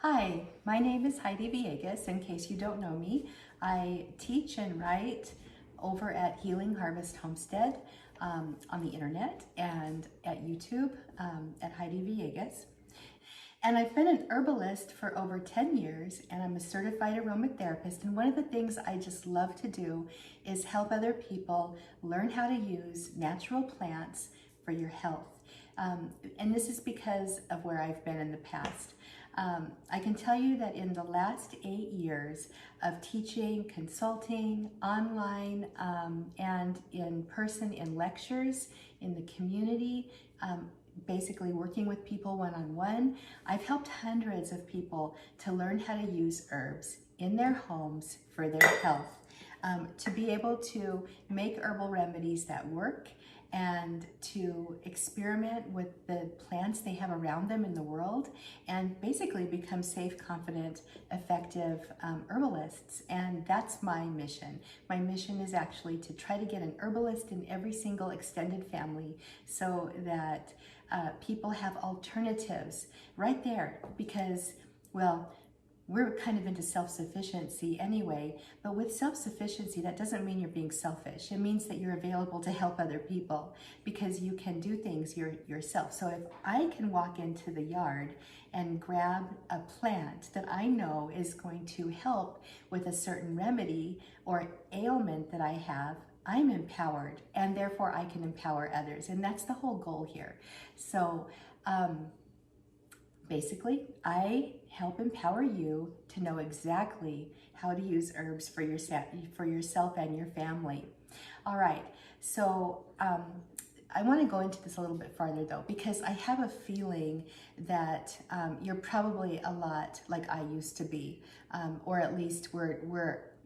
Hi, my name is Heidi Villegas. In case you don't know me, I teach and write over at Healing Harvest Homestead on the internet and at YouTube at Heidi Villegas. And I've been an herbalist for over 10 years, and I'm a certified aromatherapist. And one of the things I just love to do is help other people learn how to use natural plants for your health. And this is because of where I've been in the past. I can tell you that in the last 8 years of teaching, consulting, online, and in person in lectures, in the community, basically working with people one-on-one, I've helped hundreds of people to learn how to use herbs in their homes for their health, to be able to make herbal remedies that work and to experiment with the plants they have around them in the world and basically become safe, confident, effective herbalists. And that's my mission. My mission is actually to try to get an herbalist in every single extended family so that people have alternatives right there because, well, we're kind of into self-sufficiency anyway, but with self-sufficiency, that doesn't mean you're being selfish. It means that you're available to help other people because you can do things yourself. So if I can walk into the yard and grab a plant that I know is going to help with a certain remedy or ailment that I have, I'm empowered, and therefore I can empower others. And that's the whole goal here. So, basically, I help empower you to know exactly how to use herbs for yourself and your family. All right, so I want to go into this a little bit farther though, because I have a feeling that you're probably a lot like I used to be, or at least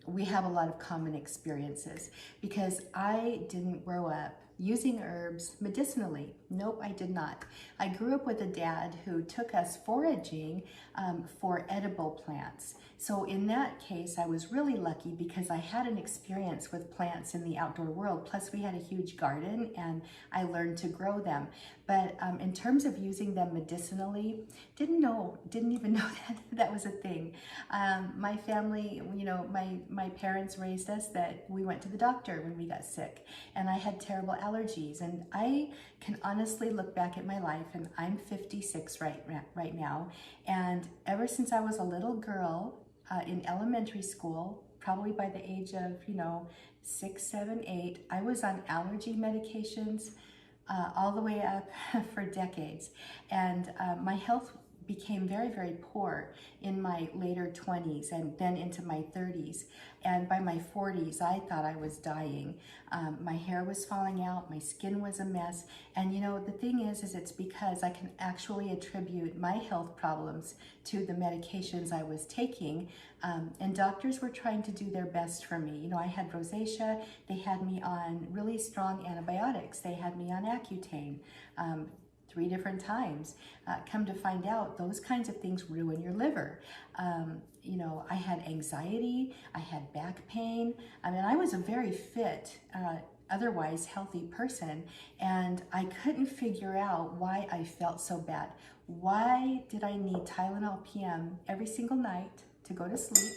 we have a lot of common experiences, because I didn't grow up using herbs medicinally. Nope, I did not. I grew up with a dad who took us foraging for edible plants. So in that case, I was really lucky because I had an experience with plants in the outdoor world. Plus we had a huge garden and I learned to grow them. But in terms of using them medicinally, didn't even know that was a thing. My family, my parents raised us that we went to the doctor when we got sick, and I had terrible allergies. And I can honestly look back at my life, and I'm 56 right now. And ever since I was a little girl in elementary school, probably by the age of 6, 7, 8, I was on allergy medications all the way up for decades. And my health became very, very poor in my later 20s and then into my 30s. And by my 40s, I thought I was dying. My hair was falling out, my skin was a mess. And the thing is it's because I can actually attribute my health problems to the medications I was taking. And doctors were trying to do their best for me. I had rosacea. They had me on really strong antibiotics. They had me on Accutane. 3 different times. Come to find out, those kinds of things ruin your liver. I had anxiety, I had back pain. I mean, I was a very fit, otherwise healthy person, and I couldn't figure out why I felt so bad. Why did I need Tylenol PM every single night to go to sleep?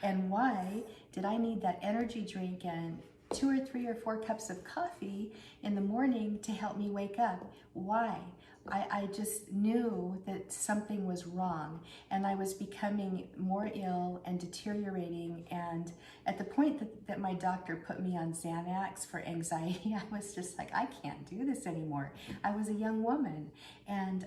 And why did I need that energy drink and 2 or 3 or 4 cups of coffee in the morning to help me wake up? Why? I just knew that something was wrong, and I was becoming more ill and deteriorating. And at the point that my doctor put me on Xanax for anxiety, I was just like, I can't do this anymore. I was a young woman, and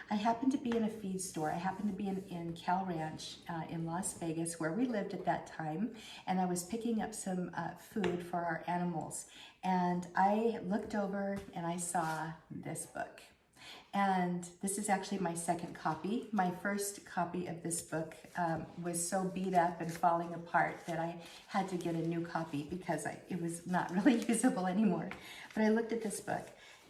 I happened to be in a feed store. I happened to be in Cal Ranch in Las Vegas, where we lived at that time, and I was picking up some food for our animals. And I looked over and I saw this book. And this is actually my second copy. My first copy of this book was so beat up and falling apart that I had to get a new copy because it was not really usable anymore. But I looked at this book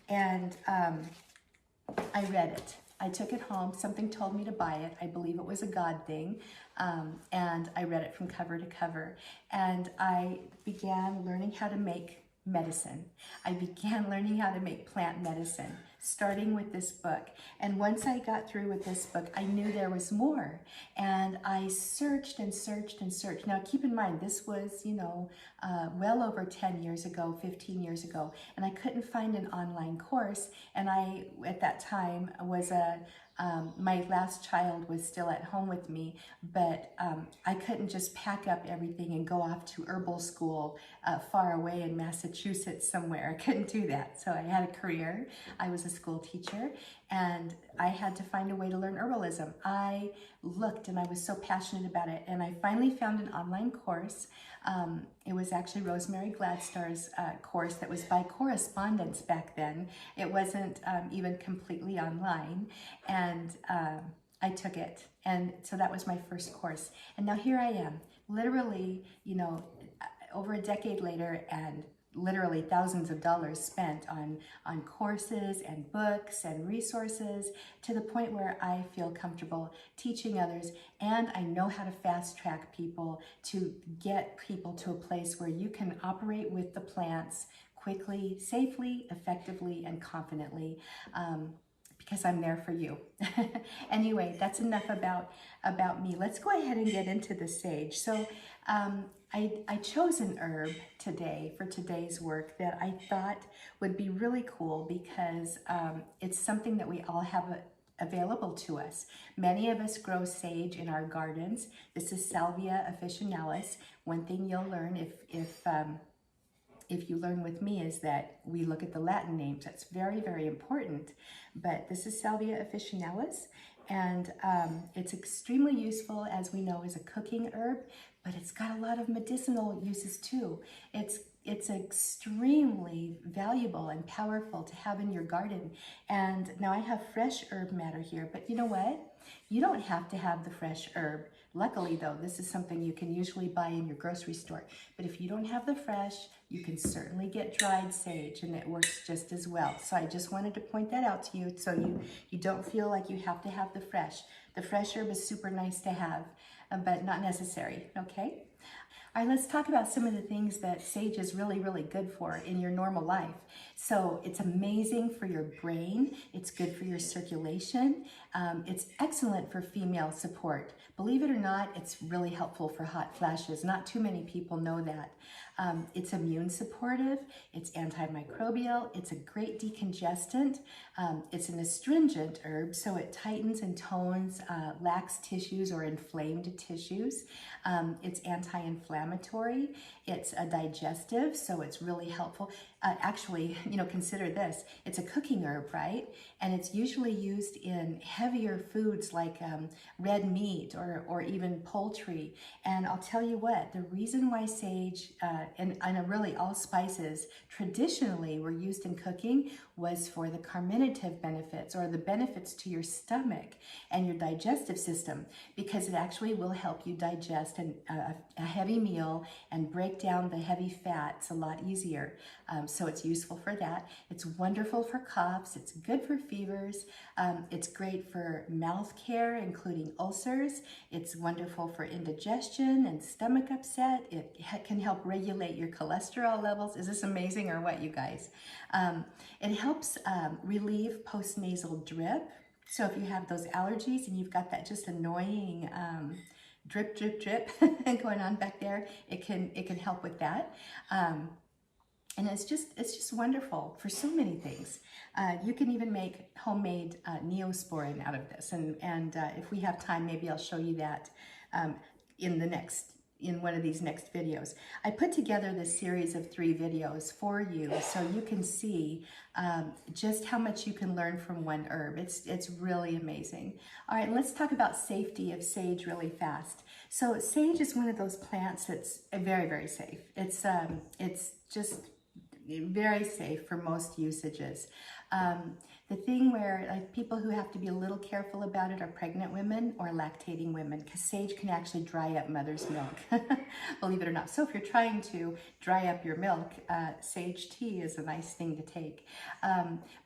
and I read it. I took it home. Something told me to buy it. I believe it was a God thing. And I read it from cover to cover. And I began learning how to make medicine. I began learning how to make plant medicine. starting with this book. And once I got through with this book, I knew there was more. And I searched and searched and searched. Now, keep in mind, this was, you know, well over 10 years ago, 15 years ago, and I couldn't find an online course. And I, at that time, was my last child was still at home with me, but I couldn't just pack up everything and go off to herbal school far away in Massachusetts somewhere. I couldn't do that. So I had a career. I was a school teacher, and I had to find a way to learn herbalism. I looked, and I was so passionate about it, and I finally found an online course. It was actually Rosemary Gladstar's course that was by correspondence back then. It wasn't even completely online, and I took it, and so that was my first course. And now here I am, literally, you know, over a decade later, and literally thousands of dollars spent on courses and books and resources, to the point where I feel comfortable teaching others, and I know how to fast track people to get people to a place where you can operate with the plants quickly, safely, effectively, and confidently. Because I'm there for you. Anyway, that's enough about me. Let's go ahead and get into the sage. So I chose an herb today for today's work that I thought would be really cool, because it's something that we all have available to us. Many of us grow sage in our gardens. This is Salvia officinalis. One thing you'll learn if you learn with me is that we look at the Latin names. That's very, very important. But this is Salvia officinalis, and it's extremely useful, as we know, as a cooking herb, but it's got a lot of medicinal uses too. It's extremely valuable and powerful to have in your garden. And now I have fresh herb matter here, but you know what? You don't have to have the fresh herb. Luckily though, this is something you can usually buy in your grocery store. But if you don't have the fresh, you can certainly get dried sage, and it works just as well. So I just wanted to point that out to you, so you don't feel like you have to have the fresh. The fresh herb is super nice to have, but not necessary, okay? All right, let's talk about some of the things that sage is really, really good for in your normal life. So it's amazing for your brain. It's good for your circulation. It's excellent for female support. Believe it or not, it's really helpful for hot flashes. Not too many people know that. It's immune supportive. It's antimicrobial. It's a great decongestant. It's an astringent herb, so it tightens and tones lax tissues or inflamed tissues. It's anti-inflammatory. It's a digestive, so it's really helpful. Actually, you know, consider this. It's a cooking herb, right? And it's usually used in heavier foods like red meat or even poultry. And I'll tell you what, the reason why sage and really all spices traditionally were used in cooking was for the carminative benefits, or the benefits to your stomach and your digestive system, because it actually will help you digest a heavy meal and break down the heavy fats a lot easier. So it's useful for that. It's wonderful for coughs. It's good for fevers. It's great for mouth care, including ulcers. It's wonderful for indigestion and stomach upset. It can help regulate your cholesterol levels. Is this amazing or what, you guys? It helps relieve postnasal drip. So if you have those allergies and you've got that just annoying drip, drip, drip going on back there, it can help with that. And it's just wonderful for so many things. You can even make homemade neosporin out of this, and if we have time, maybe I'll show you that in one of these next videos. I put together this series of 3 videos for you, so you can see just how much you can learn from one herb. It's really amazing. All right, let's talk about safety of sage really fast. So sage is one of those plants that's very, very safe. It's just very safe for most usages. The thing where people who have to be a little careful about it are pregnant women or lactating women, because sage can actually dry up mother's milk, believe it or not. So if you're trying to dry up your milk, sage tea is a nice thing to take.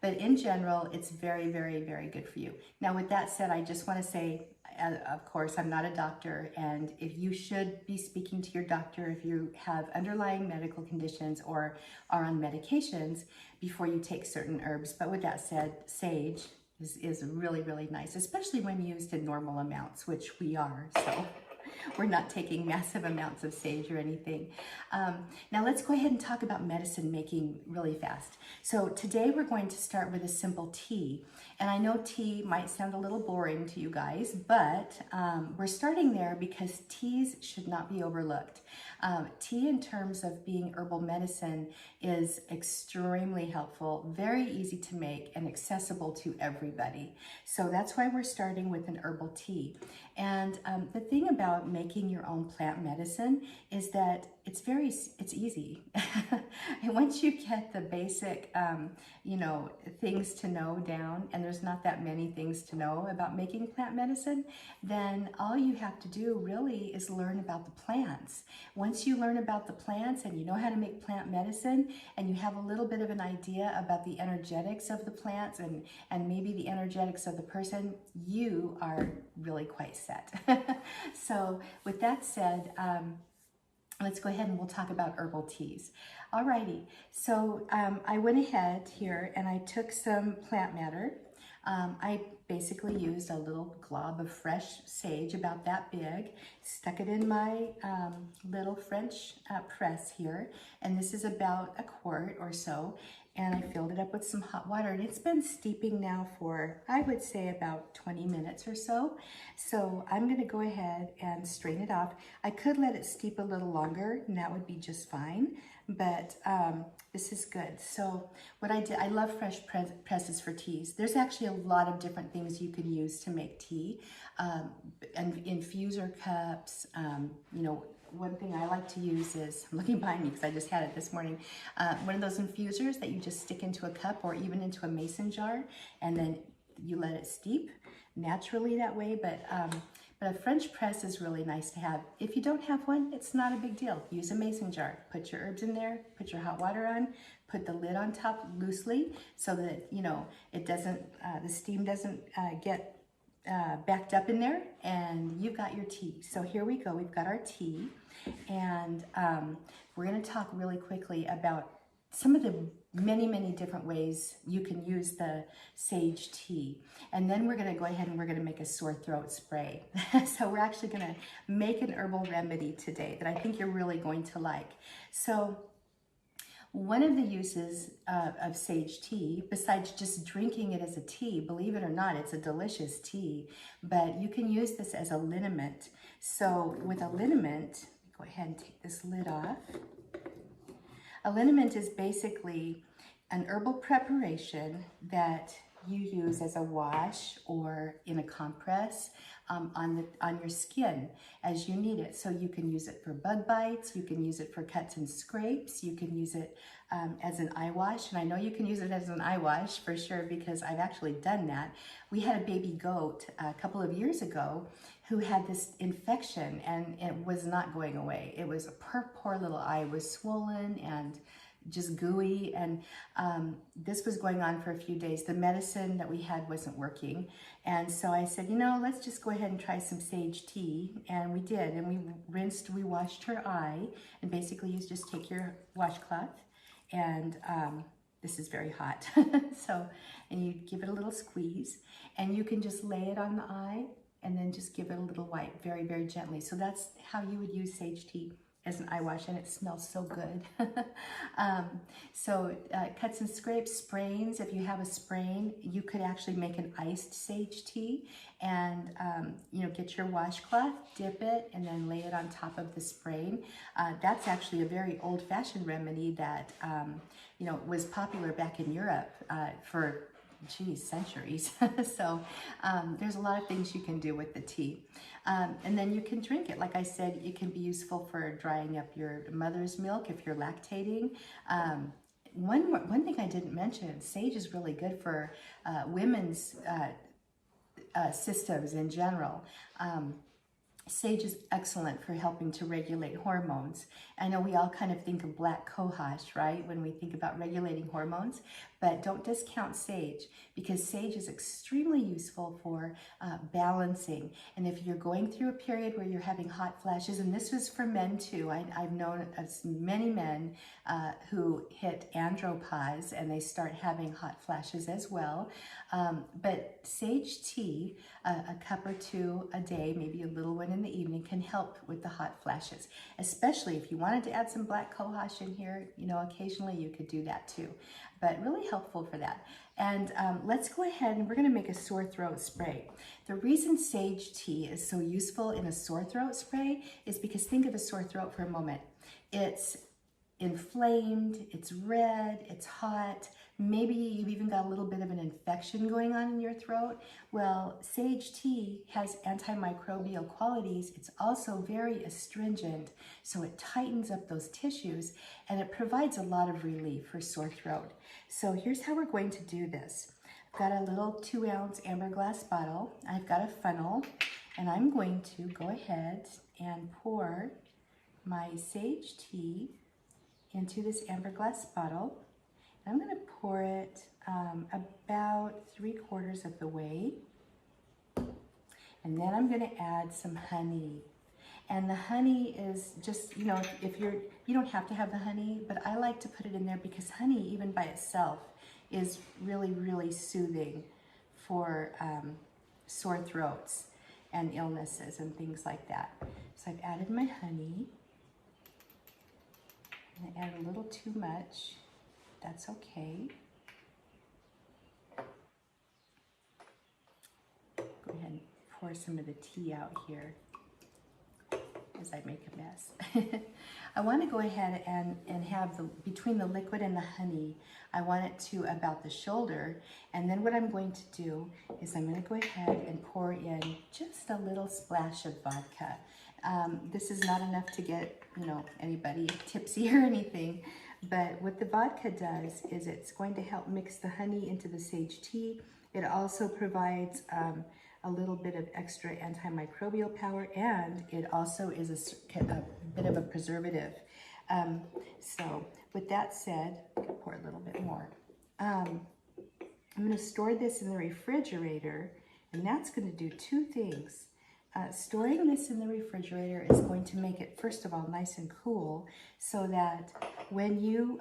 But in general, it's very, very, very good for you. Now, with that said, I just want to say, of course, I'm not a doctor, and if you should be speaking to your doctor if you have underlying medical conditions or are on medications before you take certain herbs. But with that said, sage is really, really nice, especially when used in normal amounts, which we are. So we're not taking massive amounts of sage or anything. Now let's go ahead and talk about medicine making really fast. So today we're going to start with a simple tea. And I know tea might sound a little boring to you guys, but we're starting there because teas should not be overlooked. Tea in terms of being herbal medicine is extremely helpful, very easy to make, and accessible to everybody. So that's why we're starting with an herbal tea. And the thing about making your own plant medicine is that it's easy. And once you get the basic, things to know down, and there's not that many things to know about making plant medicine, then all you have to do really is learn about the plants. Once you learn about the plants and you know how to make plant medicine, and you have a little bit of an idea about the energetics of the plants and maybe the energetics of the person, you are really quite set. So with that said, let's go ahead and we'll talk about herbal teas. Alrighty, so I went ahead here and I took some plant matter. I basically used a little glob of fresh sage about that big, stuck it in my little French press here, and this is about a quart or so, and I filled it up with some hot water, and it's been steeping now for, I would say, about 20 minutes or so. So I'm going to go ahead and strain it off. I could let it steep a little longer, and that would be just fine, but this is good. So what I did, I love fresh presses for teas. There's actually a lot of different things you can use to make tea, and infuser cups, one thing I like to use is, I'm looking behind me because I just had it this morning, one of those infusers that you just stick into a cup or even into a mason jar, and then you let it steep naturally that way. But a French press is really nice to have. If you don't have one, it's not a big deal. Use a mason jar. Put your herbs in there, put your hot water on, put the lid on top loosely so that, it doesn't, the steam doesn't get backed up in there, and you've got your tea. So here we go, we've got our tea, and we're going to talk really quickly about some of the many different ways you can use the sage tea. And then we're going to go ahead and we're going to make a sore throat spray. So we're actually going to make an herbal remedy today that I think you're really going to like. So one of the uses of sage tea, besides just drinking it as a tea, believe it or not, it's a delicious tea, but you can use this as a liniment. So with a liniment, go ahead and take this lid off. A liniment is basically an herbal preparation that you use as a wash or in a compress on your skin as you need it. So you can use it for bug bites, you can use it for cuts and scrapes, you can use it as an eye wash, and I know you can use it as an eye wash for sure because I've actually done that. We had a baby goat a couple of years ago who had this infection and it was not going away. It was, her poor little eye was swollen and just gooey, and this was going on for a few days. The medicine that we had wasn't working, and so I said, let's just go ahead and try some sage tea, and we did, and we washed her eye, and basically you just take your washcloth, and this is very hot, and you give it a little squeeze, and you can just lay it on the eye, and then just give it a little wipe, very, very gently. So that's how you would use sage tea as an eye wash, and it smells so good. Cuts and scrapes, sprains, if you have a sprain, you could actually make an iced sage tea and get your washcloth, dip it, and then lay it on top of the sprain. That's actually a very old-fashioned remedy that was popular back in Europe for centuries. So there's a lot of things you can do with the tea. And then you can drink it. Like I said, it can be useful for drying up your mother's milk if you're lactating. One thing I didn't mention, sage is really good for women's systems in general. Sage is excellent for helping to regulate hormones. I know we all kind of think of black cohosh, right, when we think about regulating hormones, but don't discount sage, because sage is extremely useful for balancing. And if you're going through a period where you're having hot flashes, and this was for men too, I've known many men who hit andropause and they start having hot flashes as well. But sage tea, a cup or two a day, maybe a little one in the evening, can help with the hot flashes, especially if you wanted to add some black cohosh in here. You know, occasionally you could do that too, but really helpful for that. And let's go ahead and we're going to make a sore throat spray. The reason sage tea is so useful in a sore throat spray is because, think of a sore throat for a moment. It's inflamed, it's red, it's hot, maybe you've even got a little bit of an infection going on in your throat. Well, sage tea has antimicrobial qualities. It's also very astringent, so it tightens up those tissues and it provides a lot of relief for sore throat. So here's how we're going to do this. I've got a little 2-ounce amber glass bottle. I've got a funnel, and I'm going to go ahead and pour my sage tea into this amber glass bottle. I'm going to pour it about 3/4 of the way, and then I'm going to add some honey. And the honey is just, you know, you don't have to have the honey, but I like to put it in there because honey, even by itself, is really, really soothing for sore throats and illnesses and things like that. So I've added my honey. I'm going to add a little too much. That's okay. Go ahead and pour some of the tea out here as I make a mess. I want to go ahead and have between the liquid and the honey, I want it to about the shoulder. And then what I'm going to do is I'm going to go ahead and pour in just a little splash of vodka. This is not enough to get, you know, anybody tipsy or anything. But what the vodka does is it's going to help mix the honey into the sage tea. It also provides a little bit of extra antimicrobial power, and it also is a bit of a preservative. So with that said, I can pour a little bit more. I'm going to store this in the refrigerator, and that's going to do two things. Storing this in the refrigerator is going to make it, first of all, nice and cool, so that when you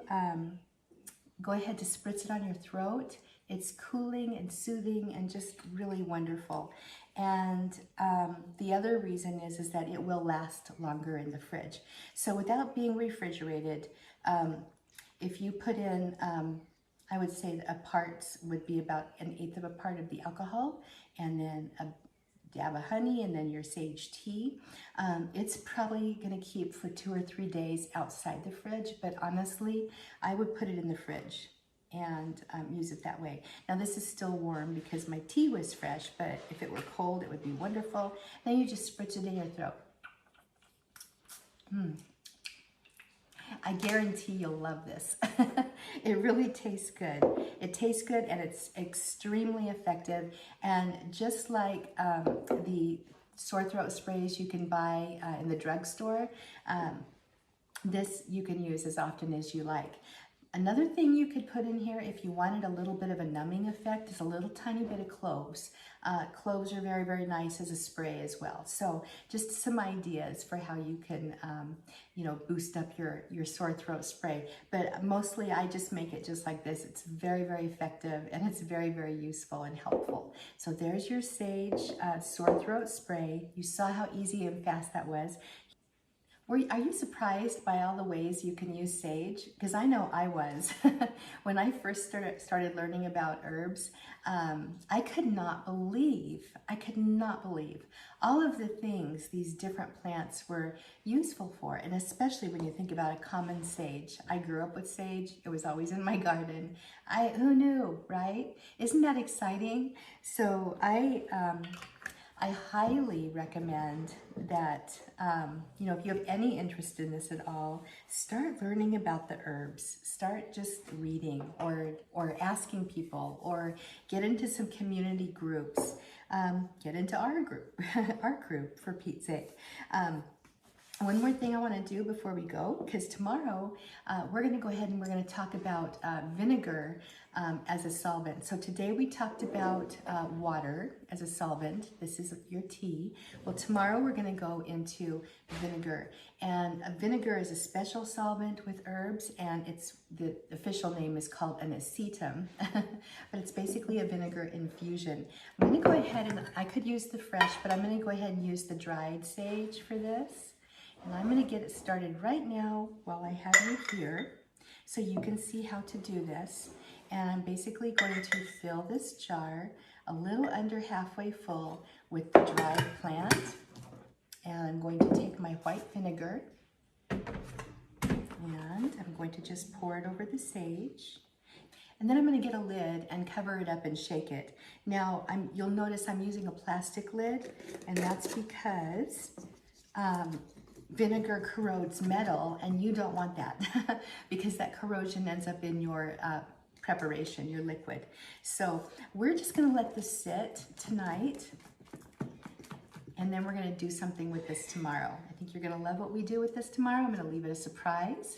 go ahead to spritz it on your throat, it's cooling and soothing and just really wonderful. And the other reason is that it will last longer in the fridge. So without being refrigerated, if you put in, I would say a part would be about 1/8 of a part of the alcohol, and then a dab of honey, and then your sage tea. It's probably going to keep for 2 or 3 days outside the fridge, but honestly, I would put it in the fridge and use it that way. Now this is still warm because my tea was fresh, but if it were cold, it would be wonderful. Then you just spritz it in your throat. I guarantee you'll love this. It really tastes good. It tastes good, and it's extremely effective. And just like the sore throat sprays you can buy in the drugstore, this you can use as often as you like. Another thing you could put in here if you wanted a little bit of a numbing effect is a little tiny bit of cloves. Cloves are very, very nice as a spray as well. So just some ideas for how you can, you know, boost up your sore throat spray. But mostly I just make it just like this. It's very, very effective, and it's very, very useful and helpful. So there's your sage sore throat spray. You saw how easy and fast that was. Are you surprised by all the ways you can use sage? Because I know I was. When I first started learning about herbs, I could not believe all of the things these different plants were useful for, and especially when you think about a common sage. I grew up with sage. It was always in my garden. Who knew, right? Isn't that exciting? So I highly recommend that, you know, if you have any interest in this at all, start learning about the herbs. Start just reading or asking people, or get into some community groups. get into our group, our group, for Pete's sake. One more thing I want to do before we go, because tomorrow we're going to go ahead and we're going to talk about vinegar as a solvent. So today we talked about water as a solvent. This is your tea. Well, tomorrow we're going to go into vinegar. And vinegar is a special solvent with herbs, and the official name is called an acetum, but it's basically a vinegar infusion. I'm going to go ahead and I could use the fresh, but I'm going to go ahead and use the dried sage for this. And I'm going to get it started right now while I have you here so you can see how to do this. And I'm basically going to fill this jar a little under halfway full with the dried plant. And I'm going to take my white vinegar and I'm going to just pour it over the sage. And then I'm going to get a lid and cover it up and shake it. Now, you'll notice I'm using a plastic lid, and that's because vinegar corrodes metal, and you don't want that because that corrosion ends up in your preparation, your liquid. So we're just going to let this sit tonight, and then we're going to do something with this tomorrow. I think you're going to love what we do with this tomorrow. I'm going to leave it a surprise.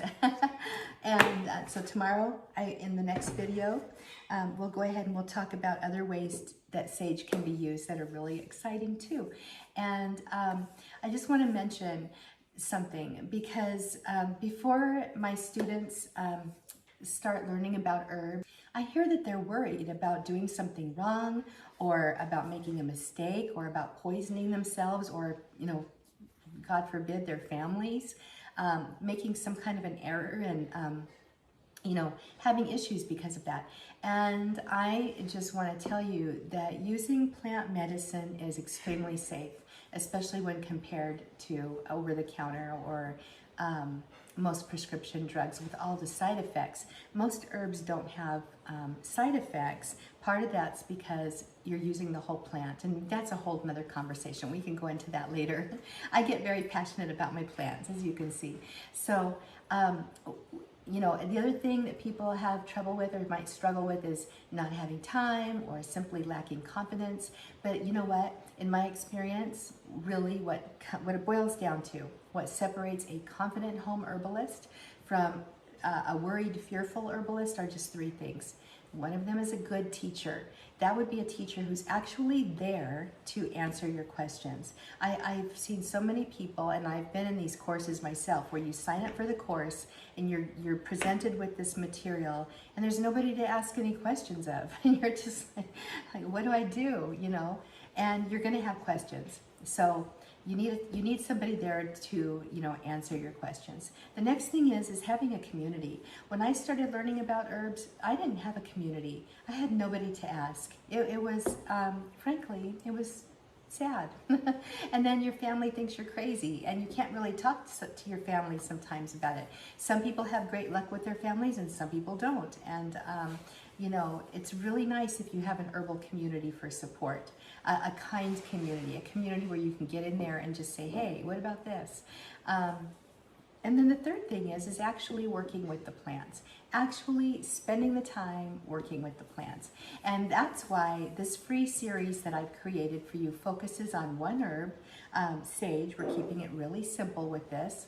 And so tomorrow, in the next video, we'll go ahead and we'll talk about other ways that sage can be used that are really exciting too. And I just want to mention something, because before my students start learning about herbs, I hear that they're worried about doing something wrong, or about making a mistake, or about poisoning themselves, or, you know, God forbid, their families, making some kind of an error and, you know, having issues because of that. And I just want to tell you that using plant medicine is extremely safe, especially when compared to over-the-counter or most prescription drugs with all the side effects. Most herbs don't have side effects. Part of that's because you're using the whole plant, and that's a whole nother conversation. We can go into that later. I get very passionate about my plants, as you can see. So, you know, the other thing that people have trouble with or might struggle with is not having time or simply lacking confidence. But you know what? In my experience, really what it boils down to, what separates a confident home herbalist from a worried, fearful herbalist are just three things. One of them is a good teacher. That would be a teacher who's actually there to answer your questions. I've seen so many people, and I've been in these courses myself, where you sign up for the course and you're presented with this material, and there's nobody to ask any questions of. And you're just like, what do I do? You know, and you're going to have questions. So you need somebody there to, you know, answer your questions. The next thing is having a community. When I started learning about herbs, I didn't have a community. I had nobody to ask. It was, frankly, it was sad. And then your family thinks you're crazy, and you can't really talk to your family sometimes about it. Some people have great luck with their families, and some people don't. And you know, it's really nice if you have an herbal community for support, a kind community, a community where you can get in there and just say, hey, what about this? And then the third thing is actually working with the plants, actually spending the time working with the plants. And that's why this free series that I've created for you focuses on one herb, sage. We're keeping it really simple with this.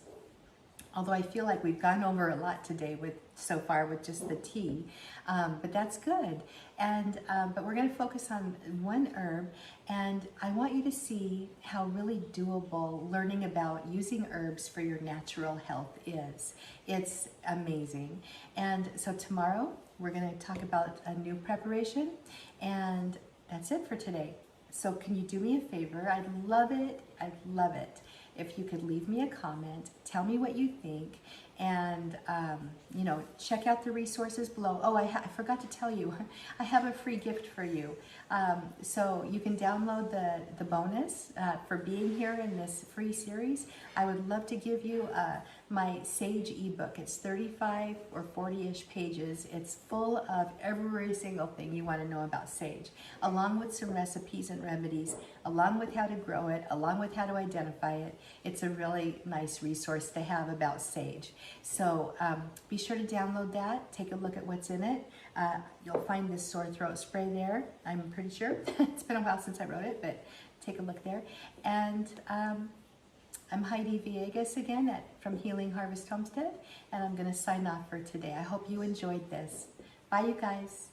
Although I feel like we've gone over a lot today so far with just the tea, but that's good. And but we're going to focus on one herb, and I want you to see how really doable learning about using herbs for your natural health is. It's amazing. And so tomorrow we're going to talk about a new preparation, and that's it for today. So can you do me a favor? I'd love it. I'd love it if you could leave me a comment, tell me what you think, and you know, check out the resources below. Oh, I forgot to tell you, I have a free gift for you. So you can download the bonus for being here in this free series. I would love to give you my Sage ebook. It's 35 or 40-ish pages. It's full of every single thing you want to know about sage, along with some recipes and remedies, along with how to grow it, along with how to identify it. It's a really nice resource to have about sage. So be sure to download that. Take a look at what's in it. You'll find this sore throat spray there, I'm pretty sure. It's been a while since I wrote it, but take a look there. And I'm Heidi Villegas again from Healing Harvest Homestead, and I'm going to sign off for today. I hope you enjoyed this. Bye, you guys.